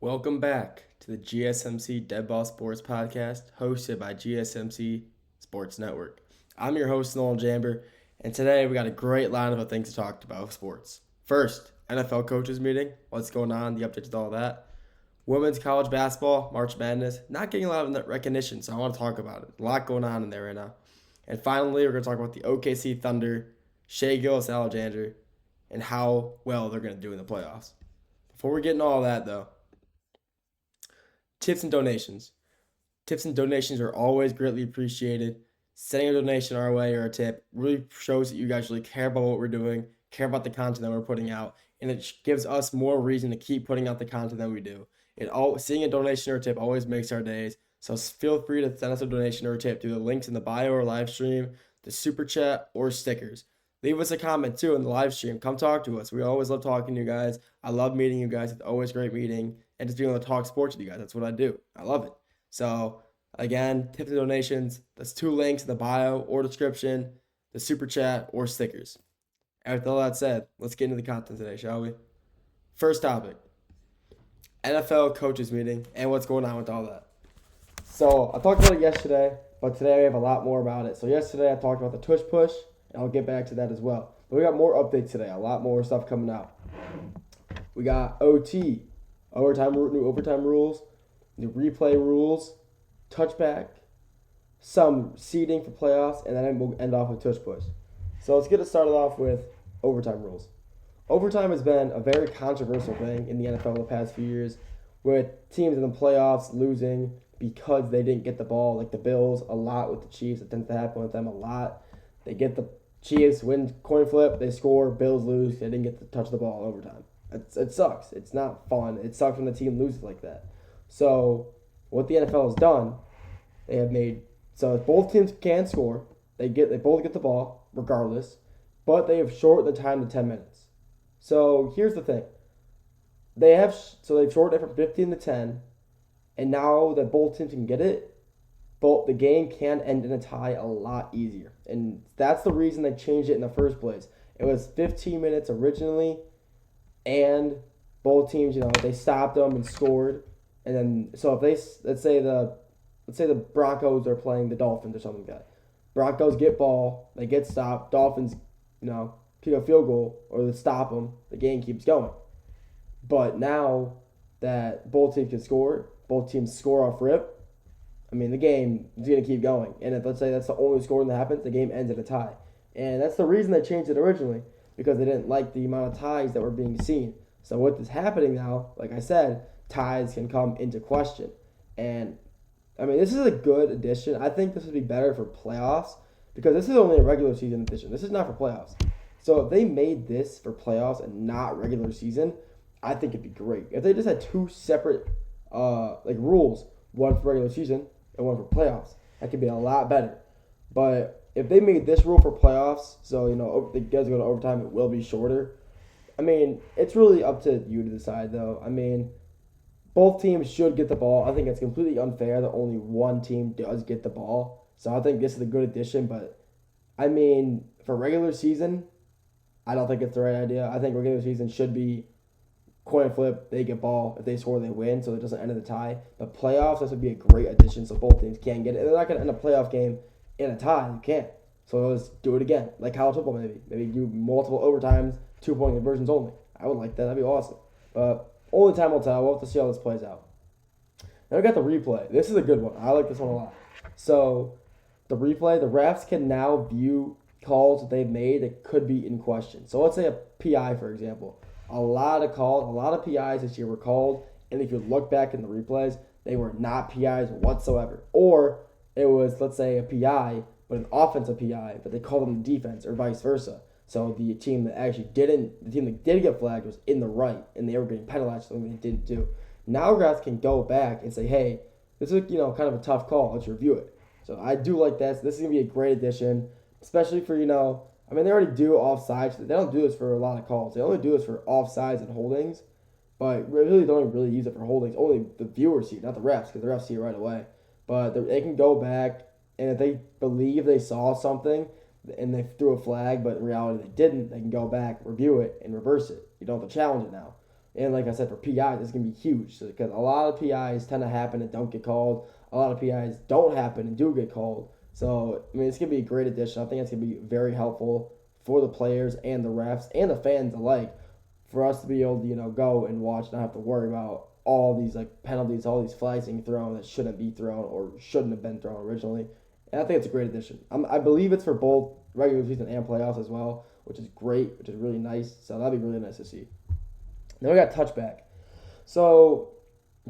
Welcome back to the GSMC Dead Ball Sports Podcast, hosted by GSMC Sports Network. I'm your host, Noel Jamber, and today we got a great lineup of things to talk about sports. First, NFL coaches meeting, what's going on, the updates with all that. Women's college basketball, March Madness, not getting a lot of recognition, so I want to talk about it. A lot going on in there right now. And finally, we're going to talk about the OKC Thunder, Shai Gilgeous-Alexander, and how well they're going to do in the playoffs. Before we get into all that, though, tips and donations. Tips and donations are always greatly appreciated. Sending a donation our way or a tip really shows that you guys really care about what we're doing, care about the content that we're putting out, and it gives us more reason to keep putting out the content that we do. Seeing a donation or a tip always makes our days. So feel free to send us a donation or a tip through the links in the bio or live stream, the super chat, or stickers. Leave us a comment too in the live stream. Come talk to us. We always love talking to you guys. I love meeting you guys. It's always great meeting and just being able to talk sports with you guys. That's what I do. I love it. So again, tips and donations. That's 2 links in the bio or description, the super chat or stickers. After all that said, let's get into the content today, shall we? First topic, NFL coaches meeting and what's going on with all that. So I talked about it yesterday, but today we have a lot more about it. So yesterday I talked about the Tush Push, and I'll get back to that as well. But we got more updates today, a lot more stuff coming out. We got OT, new overtime rules, new replay rules, touchback, some seeding for playoffs, and then we'll end off with Tush Push. So let's get it started off with overtime rules. Overtime has been a very controversial thing in the NFL the past few years, with teams in the playoffs losing because they didn't get the ball, like the Bills a lot with the Chiefs. It tends to happen with them a lot. They get the Chiefs, win coin flip, they score, Bills lose, they didn't get to touch the ball in overtime. It sucks. It's not fun. It sucks when the team loses like that. So what the NFL has done, they have made so if both teams can score, they both get the ball regardless, but they have shortened the time to 10 minutes. So here's the thing. They've shortened it from 15 to 10, and now that both teams can get it, the game can end in a tie a lot easier. And that's the reason they changed it in the first place. It was 15 minutes originally, and both teams, they stopped them and scored. And then, so if let's say the Broncos are playing the Dolphins or something like that. Broncos get ball, they get stopped. Dolphins, kick a field goal or they stop them. The game keeps going. But now that both teams can score, both teams score off rip, the game is going to keep going. And if, let's say, that's the only scoring that happens, the game ends in a tie. And that's the reason they changed it originally, because they didn't like the amount of ties that were being seen. So what is happening now, like I said, ties can come into question. And, this is a good addition. I think this would be better for playoffs, because this is only a regular season addition. This is not for playoffs. So if they made this for playoffs and not regular season, I think it'd be great. If they just had 2 separate rules, one for regular season and one for playoffs, that could be a lot better. But if they made this rule for playoffs, so the guys go to overtime, it will be shorter. It's really up to you to decide, though. Both teams should get the ball. I think it's completely unfair that only one team does get the ball. So I think this is a good addition. But for regular season, I don't think it's the right idea. I think regular season should be coin flip, they get ball. If they score, they win, so it doesn't end in a tie. But playoffs, this would be a great addition, so both teams can get it. And they're not going to end a playoff game in a tie. You can't. So let's do it again, like college football maybe. Maybe do multiple overtimes, 2-point conversions only. I would like that. That'd be awesome. But only time will tell. We'll have to see how this plays out. Now we got the replay. This is a good one. I like this one a lot. So the replay, the refs can now view calls that they've made that could be in question. So let's say a PI, for example. A lot of PIs this year were called, and if you look back in the replays, they were not PIs whatsoever. Or it was, let's say, a PI, but an offensive PI, but they called them defense, or vice versa. So the team that did get flagged was in the right, and they were getting penalized for something they didn't do. Now refs can go back and say, hey, this is kind of a tough call. Let's review it. So I do like that. So this is going to be a great addition, especially for, they already do offsides. They don't do this for a lot of calls. They only do this for offsides and holdings, but really don't really use it for holdings. Only the viewers see it, not the refs, because the refs see it right away. But they can go back, and if they believe they saw something and they threw a flag, but in reality they didn't, they can go back, review it, and reverse it. You don't have to challenge it now. And like I said, for PIs, it's going to be huge because a lot of PIs tend to happen and don't get called. A lot of PIs don't happen and do get called. So, I mean, it's going to be a great addition. I think it's going to be very helpful for the players and the refs and the fans alike for us to be able to, go and watch and not have to worry about all these, penalties, all these flags being thrown that shouldn't be thrown or shouldn't have been thrown originally. And I think it's a great addition. I believe it's for both regular season and playoffs as well, which is great, which is really nice. So that'd be really nice to see. Then we got touchback. So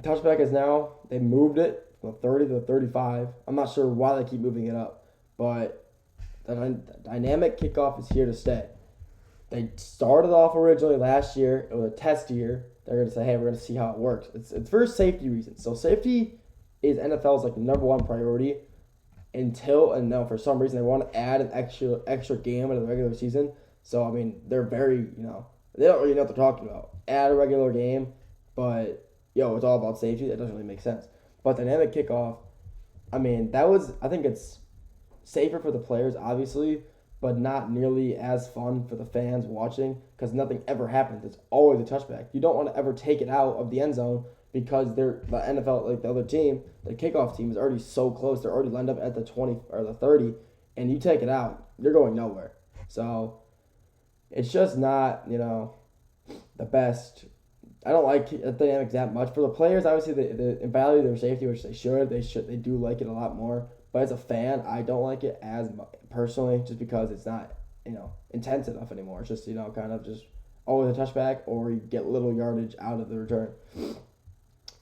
touchback is now, they moved it from the 30 to the 35. I'm not sure why they keep moving it up, but the dynamic kickoff is here to stay. They started off originally last year. It was a test year. They're going to say, hey, we're going to see how it works. It's for safety reasons. So safety is NFL's number one priority and now for some reason they want to add an extra game into the regular season. So, I mean, they're very, they don't really know what they're talking about. Add a regular game, but, it's all about safety. That doesn't really make sense. But dynamic kickoff, I mean, I think it's safer for the players, obviously, but not nearly as fun for the fans watching because nothing ever happens. It's always a touchback. You don't want to ever take it out of the end zone because the NFL, the other team, the kickoff team is already so close. They're already lined up at the 20 or the 30, and you take it out, you're going nowhere. So it's just not, the best. I don't like the dynamics that much. For the players, obviously, they value their safety, which they should. They do like it a lot more. But as a fan, I don't like it as much, personally, just because it's not, intense enough anymore. It's just, kind of just always a touchback or you get little yardage out of the return.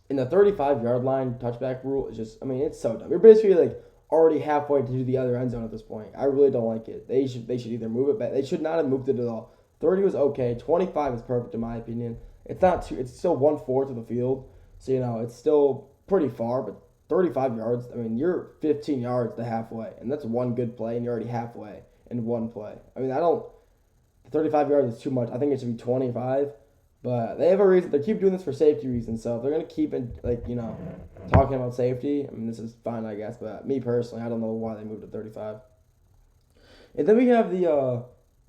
In the 35-yard line, touchback rule is just, it's so dumb. You're basically, already halfway to the other end zone at this point. I really don't like it. They should either move it back. They should not have moved it at all. 30 was okay. 25 is perfect in my opinion. It's not too. It's still 1/4 of the field, so it's still pretty far. But 35 yards. You're 15 yards to halfway, and that's one good play, and you're already halfway in one play. 35 yards is too much. I think it should be 25. But they have a reason. They keep doing this for safety reasons. So if they're gonna keep it talking about safety, this is fine, I guess. But me personally, I don't know why they moved to 35. And then we have the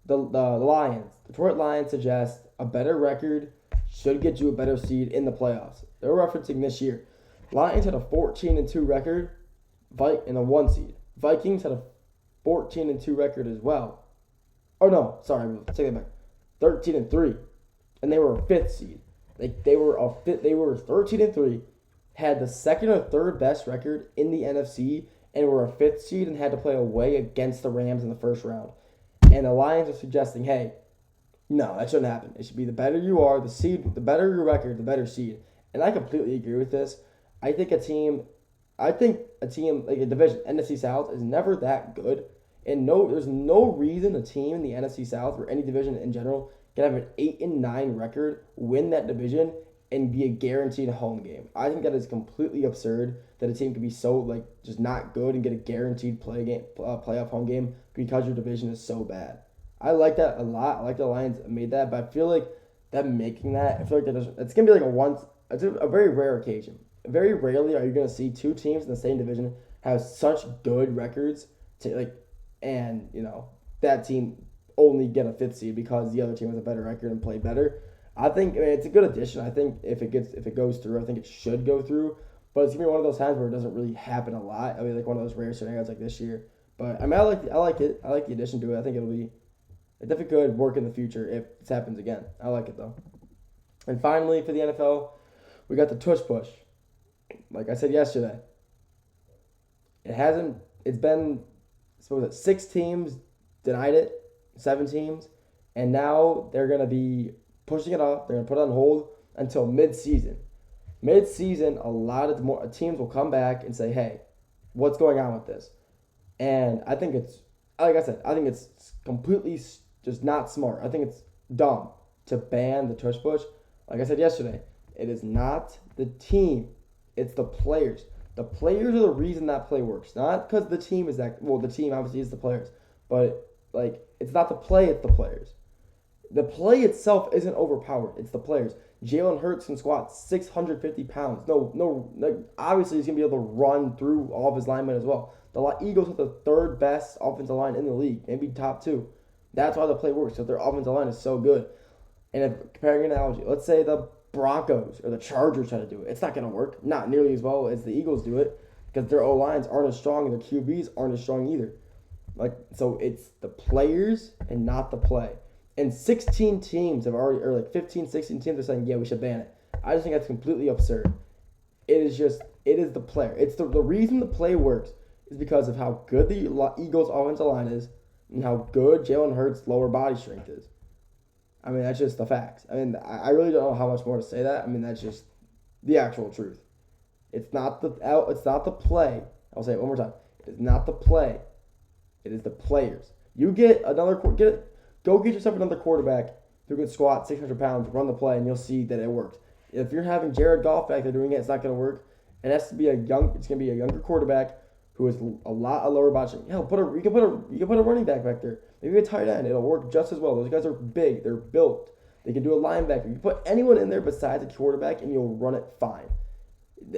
Lions. Detroit Lions suggest a better record should get you a better seed in the playoffs. They're referencing this year. Lions had a 14-2 record, in a 1 seed. Vikings had a 14-2 record as well. Oh no, sorry, take that back. 13-3. And they were a 5th seed. They were 13-3, had the second or third best record in the NFC, and were a 5th seed and had to play away against the Rams in the first round. And the Lions are suggesting, hey, no, that shouldn't happen. It should be the better you are, the better your record, the better seed. And I completely agree with this. I think a team like a division, NFC South, is never that good. And there's no reason a team in the NFC South or any division in general can have an 8-9 record, win that division, and be a guaranteed home game. I think that is completely absurd that a team could be so just not good and get a guaranteed playoff home game because your division is so bad. I like that a lot. I like the Lions made that, but I feel like them making that, it's gonna be it's a very rare occasion. Very rarely are you gonna see two teams in the same division have such good records and that team only get a 5th seed because the other team has a better record and played better. I think it's a good addition. I think if it goes through, I think it should go through. But it's gonna be one of those times where it doesn't really happen a lot. One of those rare scenarios like this year. But I like it. I like the addition to it. I think it definitely could work in the future if this happens again. I like it though. And finally, for the NFL, we got the Tush Push. Like I said yesterday, it's been 6 teams denied it. 7 teams, and now they're going to be pushing it off. They're going to put it on hold until mid-season. Mid-season, a lot of more teams will come back and say, hey, what's going on with this? And I think it's, like I said, I think it's completely just not smart. I think it's dumb to ban the Tush Push. Like I said yesterday, it is not the team. It's the players. The players are the reason that play works. Not because the team is that, the team obviously is the players, but it's not the play, it's the players. The play itself isn't overpowered. It's the players. Jalen Hurts can squat 650 pounds. Obviously he's going to be able to run through all of his linemen as well. The Eagles have the 3rd best offensive line in the league, maybe top 2. That's why the play works, because their offensive line is so good. And if comparing an analogy, let's say the Broncos or the Chargers try to do it. It's not going to work. Not nearly as well as the Eagles do it because their O-lines aren't as strong and their QBs aren't as strong either. So it's the players and not the play. And 16 teams have already, or 15, 16 teams are saying, yeah, we should ban it. I just think that's completely absurd. It is the player. It's the reason the play works is because of how good the Eagles' offensive line is and how good Jalen Hurts' lower body strength is. I mean, that's just the facts. I mean, I really don't know how much more to say that. I mean, that's just the actual truth. It's not the play. I'll say it one more time. It is not the play. It is the players. You get go get yourself another quarterback who can squat 600 pounds, run the play, and you'll see that it works. If you're having Jared Goff back there doing it, it's not going to work. It has to be it's going to be a younger quarterback who is a lot of lower body strength. Hell, you can put a running back there. Maybe a tight end. It'll work just as well. Those guys are big. They're built. They can do a linebacker. You put anyone in there besides a quarterback, and you'll run it fine.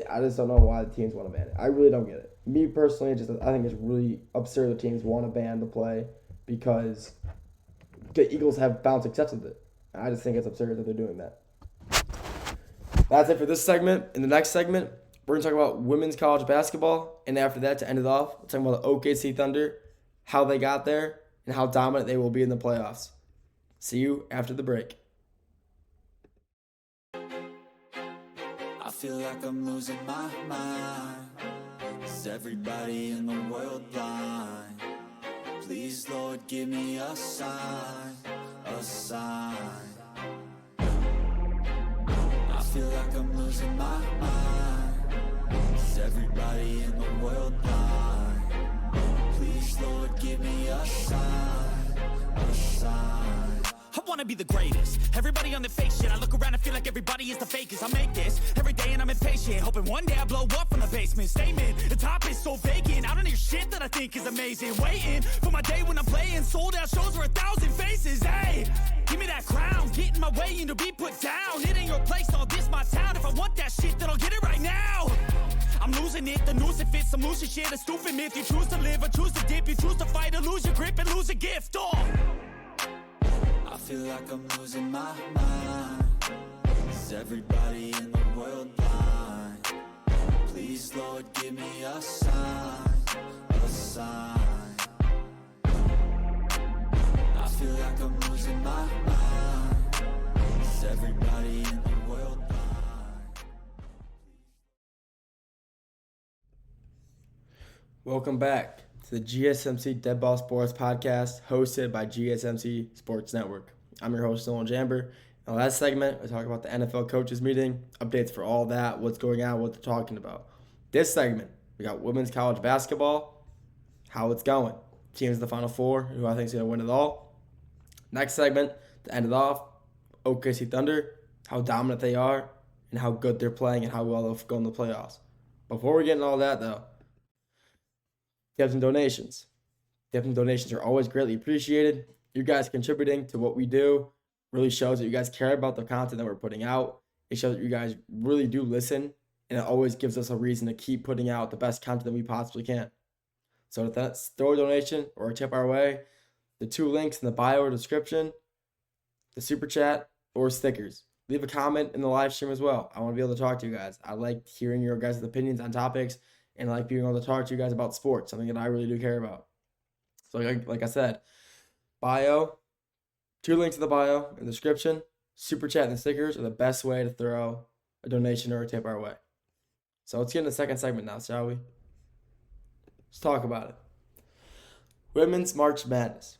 I just don't know why the teams want to ban it. I really don't get it. Me personally, I think it's really absurd that teams want to ban the play because the Eagles have found success with it. I just think it's absurd that they're doing that. That's it for this segment. In the next segment, we're going to talk about women's college basketball. And after that, to end it off, we're talking about the OKC Thunder, how they got there, and how dominant they will be in the playoffs. See you after the break. I feel like I'm losing my mind. Is everybody in the world blind? Please, Lord, give me a sign, a sign. I feel like I'm losing my mind. Is everybody in the world blind? Please, Lord, give me a sign, a sign. I wanna be the greatest. Everybody on the fake shit. I look around and feel like everybody is the fakest. I make this every day and I'm impatient, hoping one day I blow up from the basement. Statement, the top is so vacant. I don't hear shit that I think is amazing. Waiting for my day when I'm playing sold out shows for 1,000 faces. Hey, give me that crown, get in my way and to be put down. It ain't your place, all this my town. If I want that shit, then I'll get it right now. I'm losing it, the noose it fits. I'm losing shit, a stupid myth. You choose to live or choose to dip. You choose to fight or lose your grip and lose a gift. I feel like I'm losing my mind. Is everybody in the world blind? Please, Lord, give me a sign, a sign. I feel like I'm losing my mind. Is everybody in the world blind? Welcome back to the GSMC Dead Ball Sports Podcast, hosted by GSMC Sports Network. I'm your host, Nolan Jamber. In the last segment, we talk about the NFL coaches meeting, updates for all that, what's going on, what they're talking about. This segment, we got women's college basketball, how it's going. Teams in the Final Four, who I think is going to win it all. Next segment, to end it off, OKC Thunder, how dominant they are, and how good they're playing, and how well they'll go in the playoffs. Before we get into all that, though, tips and donations. Tips and donations are always greatly appreciated. You guys contributing to what we do really shows that you guys care about the content that we're putting out. It shows that you guys really do listen, and it always gives us a reason to keep putting out the best content that we possibly can. So if that's throw a donation or a tip our way, the 2 links in the bio or description, the super chat, or stickers. Leave a comment in the live stream as well. I want to be able to talk to you guys. I like hearing your guys' opinions on topics, and I like being able to talk to you guys about sports, something that I really do care about. So like I said, bio, 2 links in the bio in the description, super chat and the stickers are the best way to throw a donation or a tip our way. So let's get into the second segment now, shall we? Let's talk about it. Women's March Madness.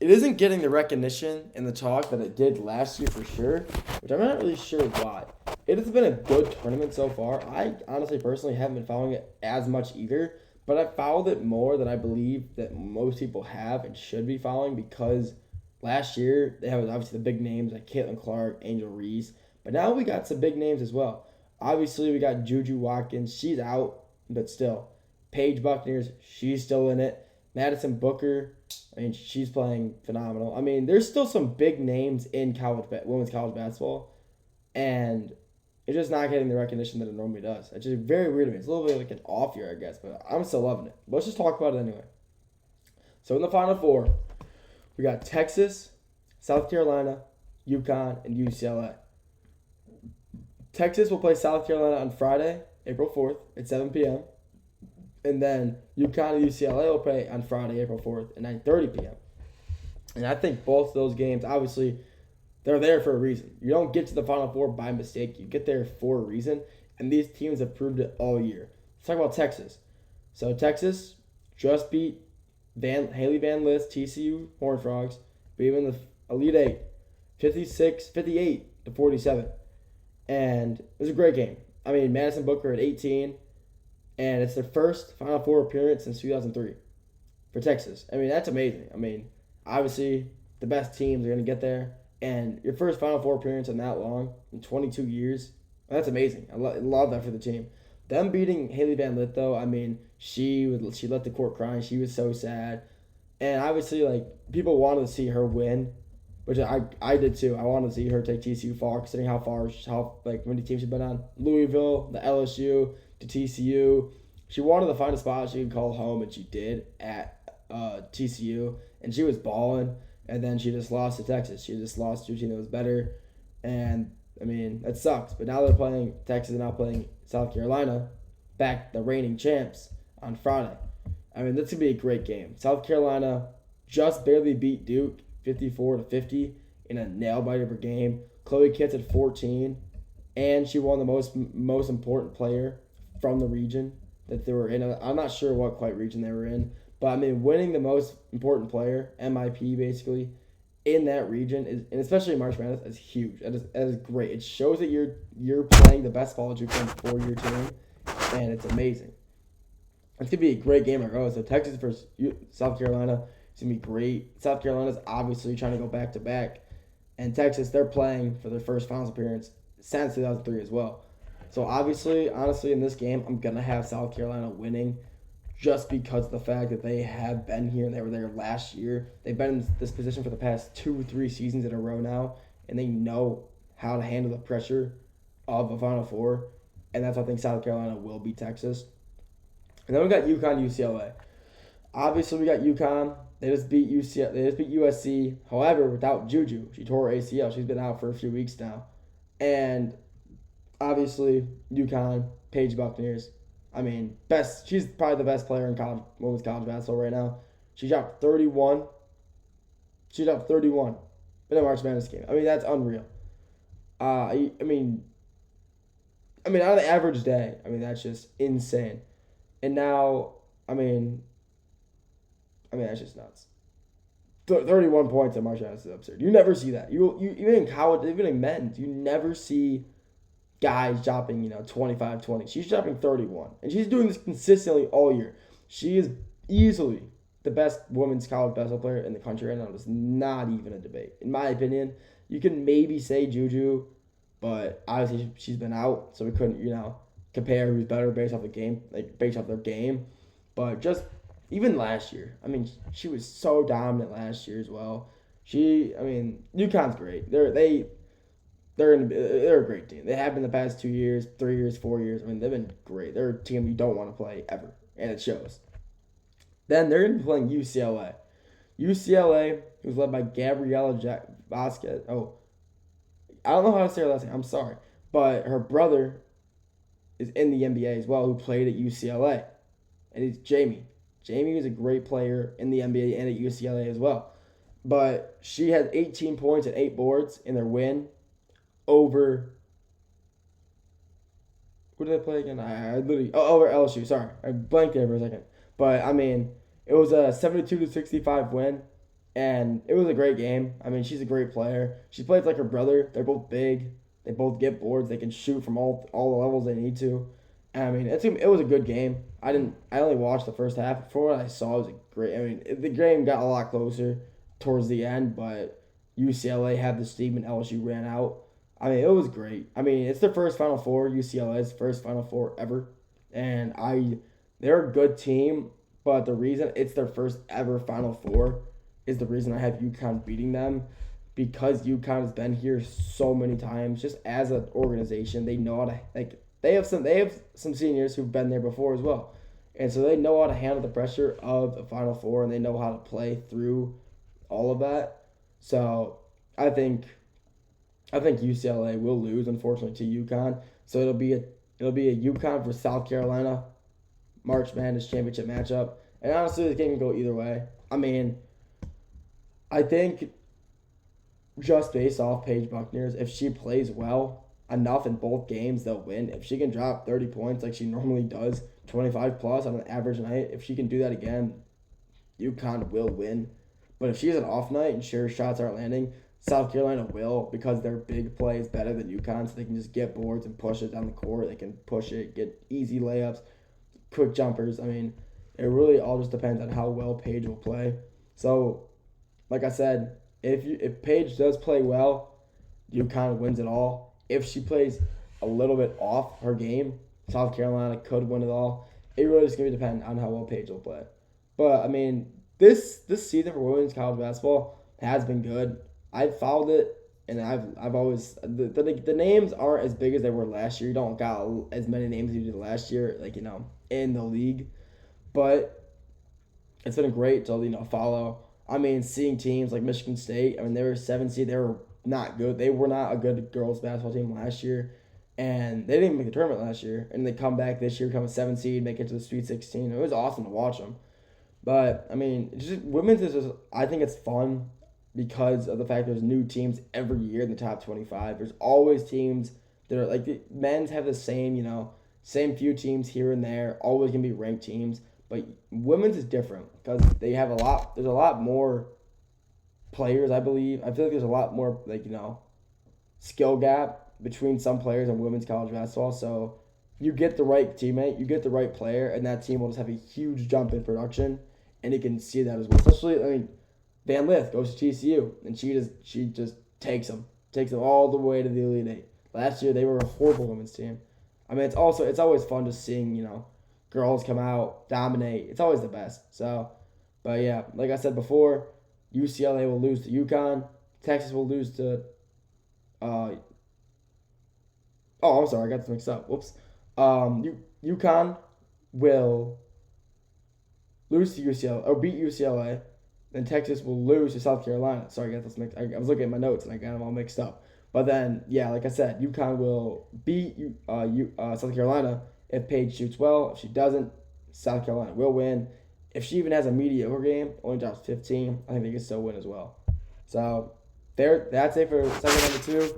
It isn't getting the recognition and the talk that it did last year for sure, which I'm not really sure why. It has been a good tournament so far. I honestly, personally haven't been following it as much either, but I've followed it more than I believe that most people have and should be following because last year they have obviously the big names like Caitlin Clark, Angel Reese, but now we got some big names as well. Obviously, we got Juju Watkins. She's out, but still. Paige Buckner's, she's still in it. Madison Booker, I mean, she's playing phenomenal. I mean, there's still some big names in women's college basketball, and it's just not getting the recognition that it normally does. It's just very weird to me. It's a little bit like an off year, I guess, but I'm still loving it. Let's just talk about it anyway. So in the Final Four, we got Texas, South Carolina, UConn, and UCLA. Texas will play South Carolina on Friday, April 4th at 7 p.m. And then UConn and UCLA will play on Friday, April 4th at 9:30 p.m. And I think both of those games, obviously, they're there for a reason. You don't get to the Final Four by mistake. You get there for a reason. And these teams have proved it all year. Let's talk about Texas. So Texas just beat Haley Van Lith, TCU Horned Frogs, beat them in the Elite Eight, 58-47. And it was a great game. I mean, Madison Booker at 18, and it's their first Final Four appearance since 2003 for Texas. I mean, that's amazing. I mean, obviously, the best teams are going to get there, and your first Final Four appearance in that long, in 22 years, that's amazing. I love that for the team. Them beating Haley Van Lith, though, I mean, she left the court crying. She was so sad. And obviously, like, people wanted to see her win, which I did too. I wanted to see her take TCU far, considering how many teams she's been on. Louisville, the LSU, to TCU. She wanted to find a spot she could call home, and she did at TCU. And she was balling, and then she just lost to Texas. She just lost to a team that was better. And, I mean, that sucks. But now they're playing Texas and now playing South Carolina, back the reigning champs, on Friday. I mean, that's going to be a great game. South Carolina just barely beat Duke 54-50 in a nail-biter of a game. Chloe Kitts at 14, and she won the most important player from the region that they were in. I'm not sure what quite region they were in, but I mean, winning the most important player, MIP basically, in that region, and especially in March Madness, is huge. That is great. It shows that you're playing the best college you can for your team, and it's amazing. It's going to be a great game regardless. So Texas versus South Carolina, it's going to be great. South Carolina's obviously trying to go back-to-back. And Texas, they're playing for their first finals appearance since 2003 as well. So obviously, honestly, in this game, I'm going to have South Carolina winning just because of the fact that they have been here and they were there last year. They've been in this position for the past 2 or 3 seasons in a row now, and they know how to handle the pressure of a Final Four. And that's why I think South Carolina will beat Texas. And then we got UConn, UCLA. Obviously, we got UConn. They just beat UCLA. They just beat USC. However, without Juju, she tore her ACL. She's been out for a few weeks now. And obviously, UConn, Paige Buccaneers. I mean, she's probably the best player in women's college basketball right now. She dropped 31. She dropped 31 in a March Madness game. I mean, that's unreal. I mean, on an average day, I mean, that's just insane. And now, I mean, that's just nuts. 31 points in March Madness is absurd. You never see that. You even in college, even in men's, you never see guys dropping 25-20. She's dropping 31, and she's doing this consistently all year. She is easily the best women's college basketball player in the country right now. It's not even a debate, in my opinion. You can maybe say Juju, but obviously she's been out, so we couldn't compare who's better based off the game, based off their game. But just even last year, I mean, she was so dominant last year as well. UConn's great. They're a great team. They have been the past 2 years, 3 years, 4 years. I mean, they've been great. They're a team you don't want to play ever, and it shows. Then they're going to be playing UCLA. UCLA, who's led by Gabriela Vasquez. Oh, I don't know how to say her last name. I'm sorry, but her brother is in the NBA as well, who played at UCLA, and he's Jamie. Jamie is a great player in the NBA and at UCLA as well. But she had 18 points and 8 boards in their win over. Who did they play again? Over LSU. Sorry, I blanked there for a second. But I mean, it was a 72-65 win, and it was a great game. I mean, she's a great player. She plays like her brother. They're both big. They both get boards. They can shoot from all the levels they need to. And I mean, it was a good game. I only watched the first half. For what I saw, it was a great. I mean, the game got a lot closer towards the end, but UCLA had the steam and LSU ran out. I mean, it was great. I mean, it's their first Final Four. UCLA's first Final Four ever, and they're a good team. But the reason it's their first ever Final Four is the reason I have UConn beating them, because UConn has been here so many times. Just as an organization, they know how to They have some seniors who've been there before as well, and so they know how to handle the pressure of the Final Four, and they know how to play through all of that. So I think I think UCLA will lose, unfortunately, to UConn. So it'll be a UConn for South Carolina March Madness championship matchup. And honestly, this game can go either way. I mean, I think just based off Paige Buckner's, if she plays well enough in both games, they'll win. If she can drop 30 points like she normally does, 25 plus on an average night, if she can do that again, UConn will win. But if she has an off night and sure shots aren't landing, South Carolina will, because their big play is better than UConn, so they can just get boards and push it down the court. They can push it, get easy layups, quick jumpers. I mean, it really all just depends on how well Paige will play. So, like I said, if Paige does play well, UConn wins it all. If she plays a little bit off her game, South Carolina could win it all. It really is going to depend on how well Paige will play. But I mean, this season for women's college basketball has been good. I've followed it, and I've always the names aren't as big as they were last year. You don't got as many names as you did last year, in the league. But it's been great to follow. I mean, seeing teams like Michigan State. I mean, they were 7 seed. They were not good. They were not a good girls basketball team last year, and they didn't even make the tournament last year. And they come back this year, become a 7 seed, make it to the Sweet 16. It was awesome to watch them. But I mean, women's is just, I think it's fun because of the fact there's new teams every year in the top 25. There's always teams that are like the men's have the same few teams here and there, always gonna be ranked teams. But women's is different because they have there's a lot more players, I believe. I feel like there's a lot more skill gap between some players in women's college basketball. So you get the right teammate, you get the right player, and that team will just have a huge jump in production, and you can see that as well. Especially, I mean, Van Lith goes to TCU, and she just takes them all the way to the Elite Eight. Last year they were a horrible women's team. I mean, it's always fun just seeing girls come out, dominate. It's always the best. So, but yeah, like I said before, UCLA will lose to UConn. Texas will lose to. I'm sorry, I got this mixed up. Whoops. UConn will lose to UCLA or beat UCLA. Then Texas will lose to South Carolina. Sorry, I got this mixed. I was looking at my notes and I got them all mixed up. But then, yeah, like I said, UConn will beat South Carolina if Paige shoots well. If she doesn't, South Carolina will win. If she even has a mediocre game, only drops 15, I think they can still win as well. So that's it for segment number 2.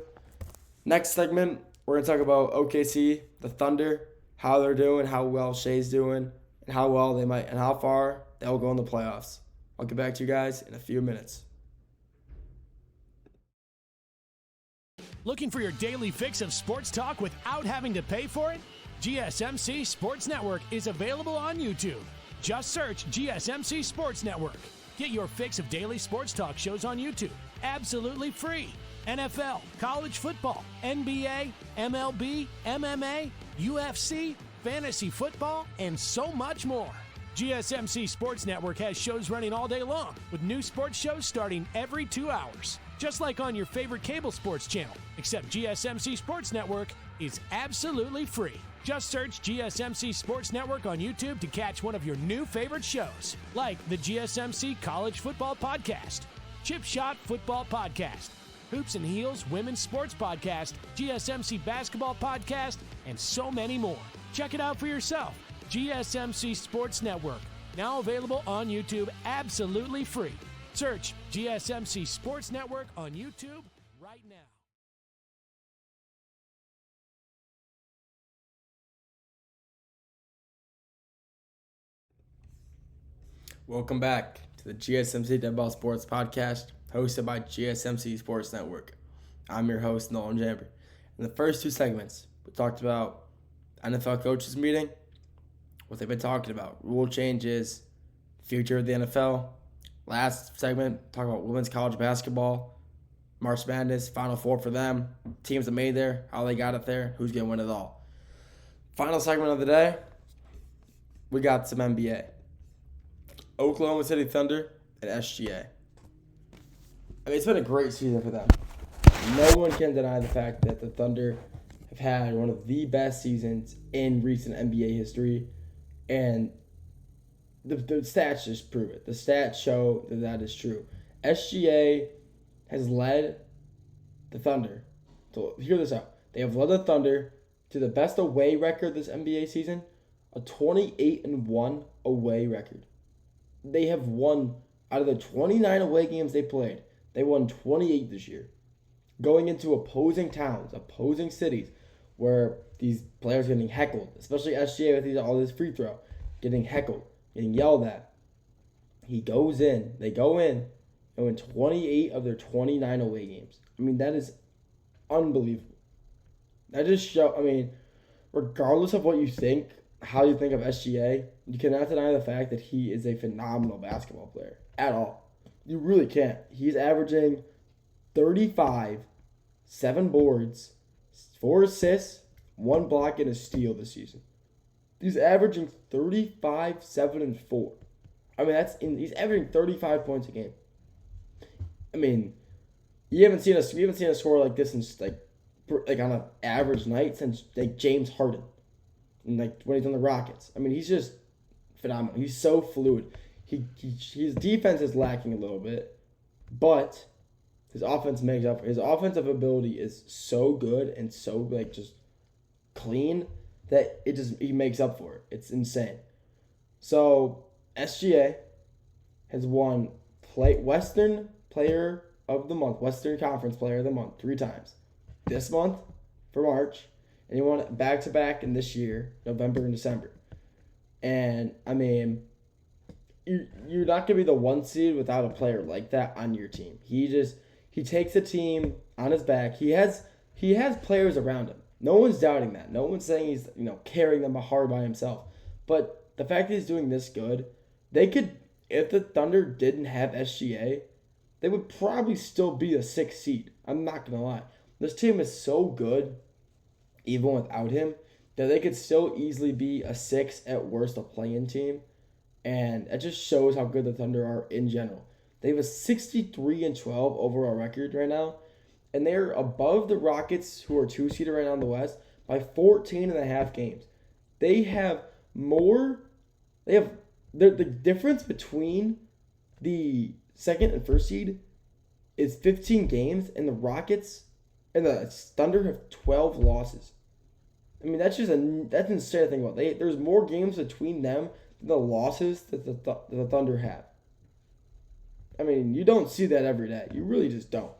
Next segment, we're going to talk about OKC, the Thunder, how they're doing, how well Shea's doing, and how well they might, and how far they'll go in the playoffs. I'll get back to you guys in a few minutes. Looking for your daily fix of sports talk without having to pay for it? GSMC Sports Network is available on YouTube. Just search GSMC Sports Network. Get your fix of daily sports talk shows on YouTube, absolutely free. NFL, college football, NBA, MLB, MMA, UFC, fantasy football, and so much more. GSMC Sports Network has shows running all day long, with new sports shows starting every 2 hours. Just like on your favorite cable sports channel, except GSMC Sports Network is absolutely free. Just search GSMC Sports Network on YouTube to catch one of your new favorite shows, like the GSMC College Football Podcast, Chip Shot Football Podcast, Hoops and Heels Women's Sports Podcast, GSMC Basketball Podcast, and so many more. Check it out for yourself. GSMC Sports Network, now available on YouTube absolutely free. Search GSMC Sports Network on YouTube right now. Welcome back to the GSMC Dead Ball Sports Podcast, hosted by GSMC Sports Network. I'm your host, Nolan Jamber. In the first 2 segments, we talked about NFL coaches meeting, what they've been talking about, rule changes, future of the NFL. Last segment, talk about women's college basketball, March Madness, Final Four for them, teams that made there, how they got it there, who's going to win it all. Final segment of the day, we got some NBA. Oklahoma City Thunder and SGA. I mean, it's been a great season for them. No one can deny the fact that the Thunder have had one of the best seasons in recent NBA history, and the stats just prove it. The stats show that is true. SGA has led the Thunder So hear this out. They have led the Thunder to the best away record this NBA season, a 28-1 away record. They have won, out of the 29 away games they played, they won 28 this year. Going into opposing towns, opposing cities, where these players are getting heckled, especially SGA with all this free throw, getting heckled, getting yelled at. They go in, and win 28 of their 29 away games. I mean, that is unbelievable. That just regardless of what you think, how you think of SGA, you cannot deny the fact that he is a phenomenal basketball player at all. You really can't. He's averaging 35, 7 boards, 4 assists, 1 block, and a steal this season. He's averaging 35, 7, and 4. I mean, he's averaging 35 points a game. I mean, we haven't seen a score like this since like on an average night since like James Harden, and like when he's on the Rockets. I mean, he's just phenomenal. He's so fluid. His defense is lacking a little bit, but his offense makes up. His offensive ability is so good and so like just clean that he makes up for it. It's insane. So SGA has won Western Player of the Month, Western Conference Player of the Month 3 times. This month for March, and he won it back-to-back in this year, November and December. And, I mean, you're not going to be the 1 seed without a player like that on your team. He takes the team on his back. He has players around him. No one's doubting that. No one's saying he's, carrying them hard by himself. But the fact that he's doing this good, they could, if the Thunder didn't have SGA, they would probably still be a 6th seed. I'm not going to lie. This team is so good, even without him, that they could still easily be a 6, at worst a play-in team. And it just shows how good the Thunder are in general. They have a 63-12 overall record right now. And they're above the Rockets, who are 2-seeded right now in the West, by 14.5 games. They have the difference between the 2nd and 1st seed is 15 games, and the Rockets and the Thunder have 12 losses. I mean, that's insane to think about. There's more games between them than the losses that the Thunder have. I mean, you don't see that every day. You really just don't.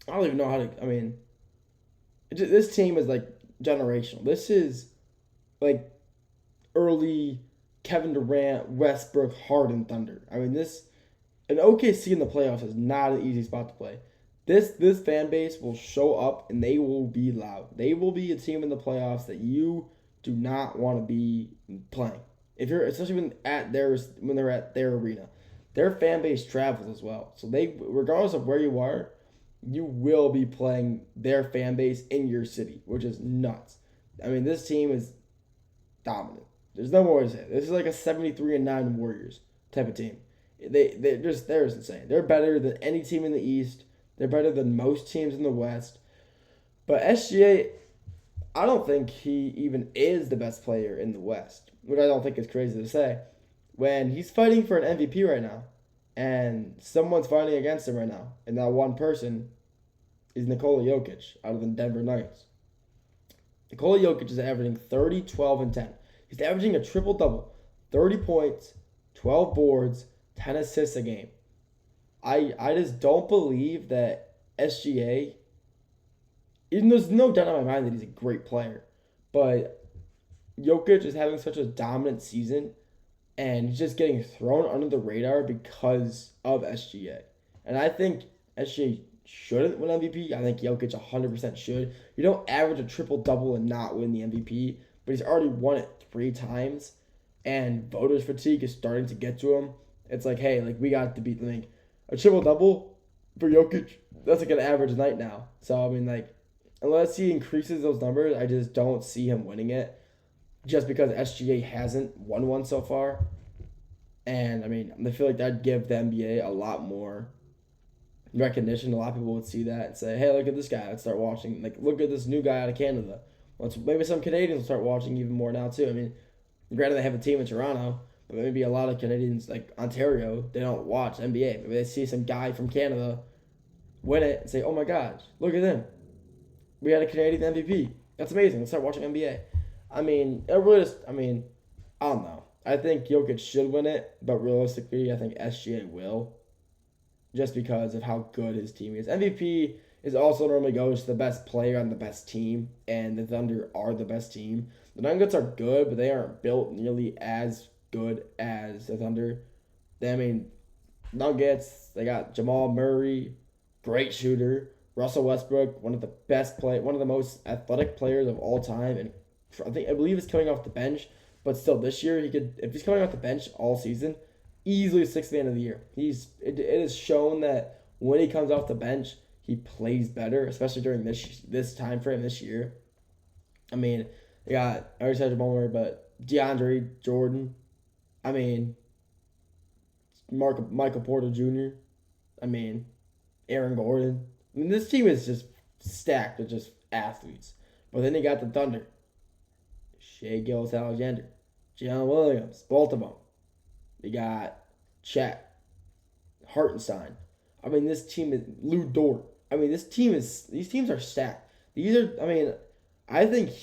I don't even know how to. I mean, this team is like generational. This is like early Kevin Durant, Westbrook, Harden Thunder. I mean, an OKC in the playoffs is not an easy spot to play. This fan base will show up and they will be loud. They will be a team in the playoffs that you do not want to be playing. Especially when they're at their arena, their fan base travels as well. So regardless of where you are, you will be playing their fan base in your city, which is nuts. I mean, this team is dominant. There's no more to say. This is like a 73-9 Warriors type of team. They're insane. They're better than any team in the East. They're better than most teams in the West. But SGA, I don't think he even is the best player in the West, which I don't think is crazy to say. When he's fighting for an MVP right now, and someone's fighting against him right now, and that one person is Nikola Jokic out of the Denver Nuggets. Nikola Jokic is averaging 30, 12, and 10. He's averaging a triple-double, 30 points, 12 boards, 10 assists a game. I just don't believe that SGA, even there's no doubt in my mind that he's a great player, but Jokic is having such a dominant season, and he's just getting thrown under the radar because of SGA. And I think SGA shouldn't win MVP. I think Jokic 100% should. You don't average a triple-double and not win the MVP, but he's already won it 3 times, and voters fatigue is starting to get to him. It's like, hey, we got to beat the league. A triple-double for Jokic, that's like an average night now. So, I mean, unless he increases those numbers, I just don't see him winning it just because SGA hasn't won one so far. And, I mean, I feel like that'd give the NBA a lot more recognition. A lot of people would see that and say, hey, look at this guy. Let's start watching. Look at this new guy out of Canada. Maybe some Canadians will start watching even more now, too. I mean, granted, they have a team in Toronto, but maybe a lot of Canadians, like Ontario, they don't watch NBA. Maybe they see some guy from Canada win it and say, oh my gosh, look at him. we had a Canadian MVP. That's amazing. Let's start watching NBA. I mean, it really just, I mean, I don't know. I think Jokic should win it, but realistically, I think SGA will, just because of how good his team is. MVP is also normally goes to the best player on the best team, and the Thunder are the best team. The Nuggets are good, but they aren't built nearly as good as the Thunder. I mean, Nuggets, they got Jamal Murray, great shooter. Russell Westbrook, one of the most athletic players of all time, and I believe he's coming off the bench, but still this year if he's coming off the bench all season, easily sixth man of the year. It is shown that when he comes off the bench, he plays better, especially during this time frame this year. I mean, they got, I already said Jamal Murray, but DeAndre Jordan. I mean, Michael Porter Jr. I mean, Aaron Gordon. I mean, this team is just stacked with just athletes. But then they got the Thunder. Shea Gilgeous-Alexander, Jalen Williams, both of them. They got Chet, Hartenstein. I mean, this team is Lou Dort. I mean, these teams are stacked. I think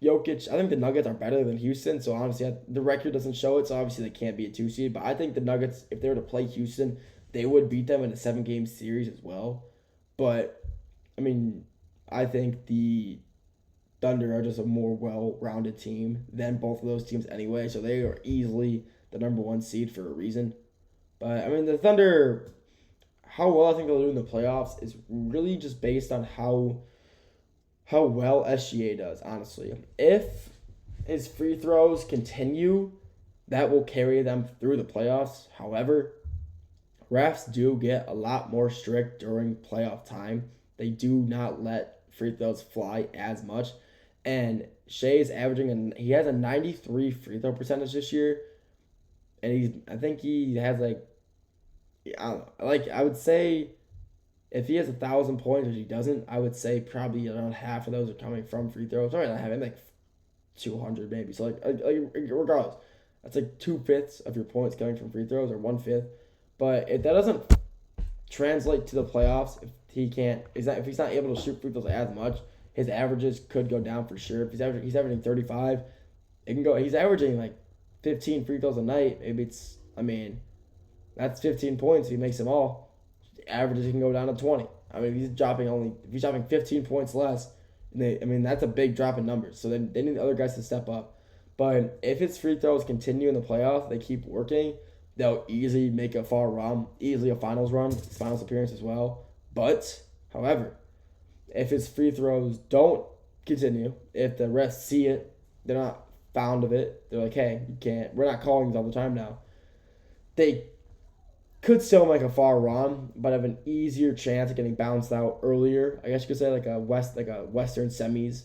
the Nuggets are better than Houston, so honestly, the record doesn't show it, so obviously they can't be a 2 seed. But I think the Nuggets, if they were to play Houston, they would beat them in a 7-game series as well. But, I mean, I think the Thunder are just a more well-rounded team than both of those teams anyway, so they are easily the number 1 seed for a reason. But, I mean, the Thunder, how well I think they'll do in the playoffs is really just based on how well SGA does, honestly. If his free throws continue, that will carry them through the playoffs. However, refs do get a lot more strict during playoff time. They do not let free throws fly as much. And Shea is he has a 93 free throw percentage this year. And I think he has I would say if he has 1,000 points, which he doesn't, I would say probably around half of those are coming from free throws. Sorry, not having 200 maybe. So regardless, that's 2/5 of your points coming from free throws, or 1/5. But if that doesn't translate to the playoffs, if he's not able to shoot free throws as much, his averages could go down for sure. If he's averaging 35, it can go. He's averaging 15 free throws a night. Maybe that's 15 points. If he makes them all, averages can go down to 20. I mean, if he's dropping 15 points less, that's a big drop in numbers. So then they need the other guys to step up. But if his free throws continue in the playoffs, they keep working, they'll easily make a far run, easily a finals run, finals appearance as well. But, however, if his free throws don't continue, if the refs see it, they're not fond of it, they're like, hey, you can't, we're not calling these all the time now, they could still make a far run, but have an easier chance of getting bounced out earlier. I guess you could say a Western semis,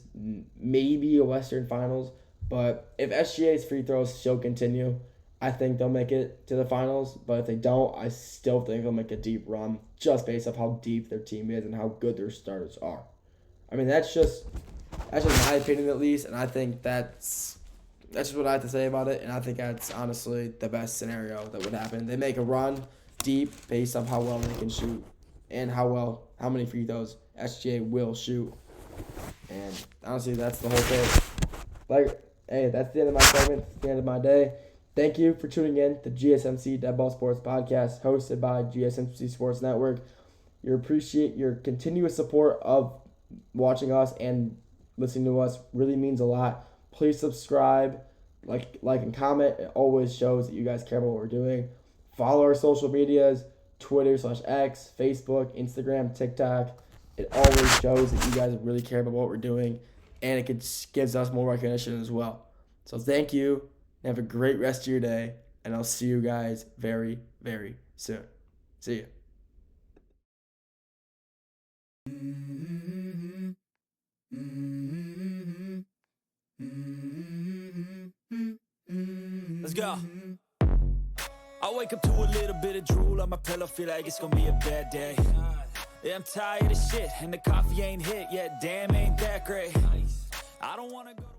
maybe a Western finals. But if SGA's free throws still continue, I think they'll make it to the finals. But if they don't, I still think they'll make a deep run, just based off how deep their team is and how good their starters are. I mean, that's just my opinion, at least, and I think that's just what I have to say about it. And I think that's honestly the best scenario that would happen. They make a run deep based on how well they can shoot and how many free throws SGA will shoot. And honestly, that's the whole thing. Hey, that's the end of my segment. That's the end of my day. Thank you for tuning in to GSMC Dead Ball Sports Podcast, hosted by GSMC Sports Network. You appreciate your continuous support of watching us and listening to us. Really means a lot. Please subscribe, like and comment. It always shows that you guys care about what we're doing. Follow our social medias, Twitter/X, Facebook, Instagram, TikTok. It always shows that you guys really care about what we're doing, and it gives us more recognition as well. So thank you, and have a great rest of your day, and I'll see you guys very, very soon. See you. Let's go. I wake up to a little bit of drool on my pillow, feel like it's gonna be a bad day. Yeah, I'm tired of shit, and the coffee ain't hit yet, damn, ain't that great. I don't wanna go to